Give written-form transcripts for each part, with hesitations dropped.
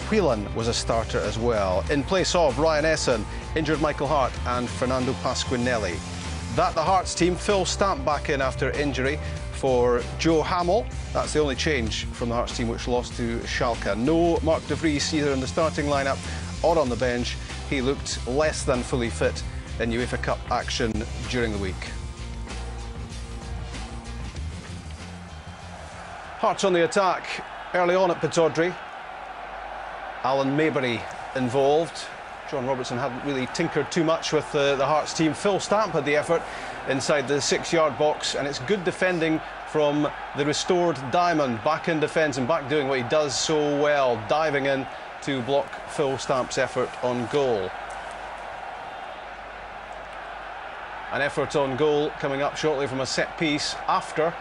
Whelan was a starter as well, in place of Ryan Esson, injured Michael Hart and Fernando Pasquinelli. The Hearts team, Phil Stamp back in after injury for Joe Hamill. That's the only change from the Hearts team, which lost to Schalke. No Mark de Vries either in the starting lineup or on the bench. He looked less than fully fit in UEFA Cup action during the week. Hearts on the attack early on at Pittodrie. Alan Maybury involved. John Robertson hadn't really tinkered too much with the Hearts team. Phil Stamp had the effort inside the 6-yard box, and it's good defending from the restored Diamond, back in defence and back doing what he does so well, diving in to block Phil Stamp's effort on goal. An effort on goal coming up shortly from a set piece after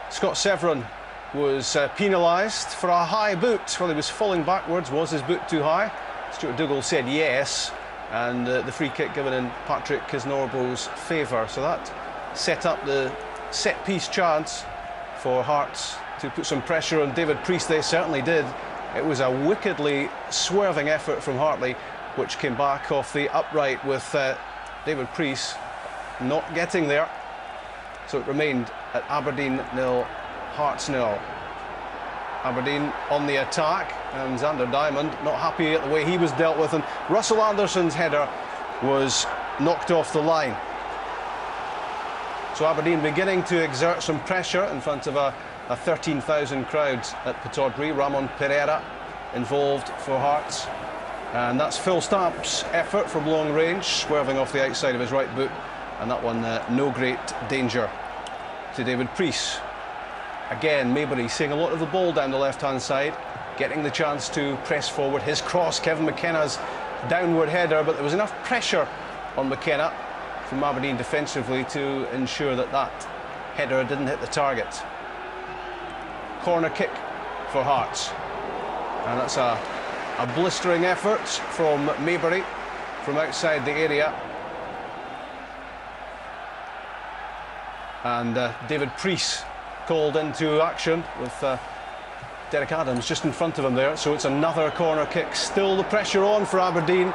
Scott Severin was penalised for a high boot while he was falling backwards. Was his boot too high? Stuart Dougal said yes, and the free kick given in Patrick Kisnorbo's favour. So that set up the set-piece chance for Hearts to put some pressure on David Priest. They certainly did. It was a wickedly swerving effort from Hartley, which came back off the upright with David Priest not getting there. So it remained at Aberdeen 0, Hearts 0. Aberdeen on the attack, and Xander Diamond not happy at the way he was dealt with, and Russell Anderson's header was knocked off the line. So Aberdeen beginning to exert some pressure in front of a 13,000 crowd at Pittodrie. Ramon Pereira involved for Hearts, and that's Phil Stamp's effort from long range, swerving off the outside of his right boot, and that one no great danger to David Priest. Again, Maybury seeing a lot of the ball down the left-hand side, getting the chance to press forward. His cross, Kevin McKenna's downward header, but there was enough pressure on McKenna from Aberdeen defensively to ensure that that header didn't hit the target. Corner kick for Hearts, and that's a blistering effort from Maybury from outside the area. And David Priest called into action with Derek Adams just in front of him there. So it's another corner kick. Still the pressure on for Aberdeen,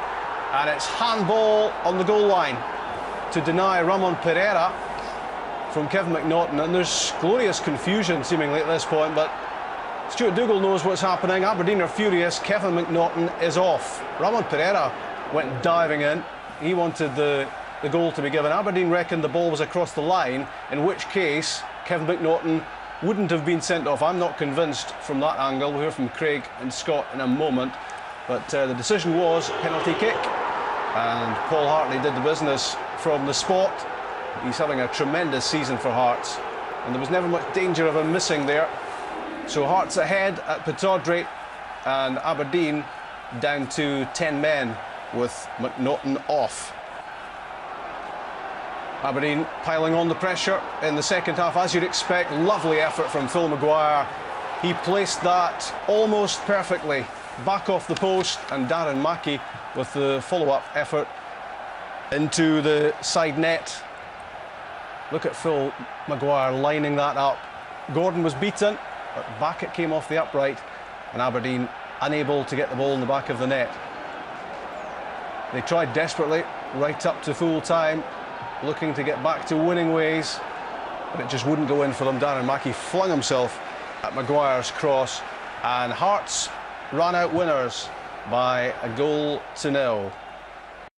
and it's handball on the goal line to deny Ramon Pereira from Kevin McNaughton. And there's glorious confusion seemingly at this point, but Stuart Dougal knows what's happening. Aberdeen are furious. Kevin McNaughton is off. Ramon Pereira went diving in. He wanted the goal to be given. Aberdeen reckoned the ball was across the line, in which case Kevin McNaughton wouldn't have been sent off. I'm not convinced from that angle. We'll hear from Craig and Scott in a moment. But the decision was penalty kick, and Paul Hartley did the business from the spot. He's having a tremendous season for Hearts, and there was never much danger of him missing there. So Hearts ahead at Pittodrie, and Aberdeen down to 10 men with McNaughton off. Aberdeen piling on the pressure in the second half, as you'd expect. Lovely effort from Phil Maguire. He placed that almost perfectly back off the post, and Darren Mackie with the follow-up effort into the side net. Look at Phil Maguire lining that up. Gordon was beaten, but back it came off the upright, and Aberdeen unable to get the ball in the back of the net. They tried desperately right up to full time, looking to get back to winning ways, but it just wouldn't go in for them. Darren Mackie flung himself at Maguire's cross, and Hearts ran out winners by 1-0.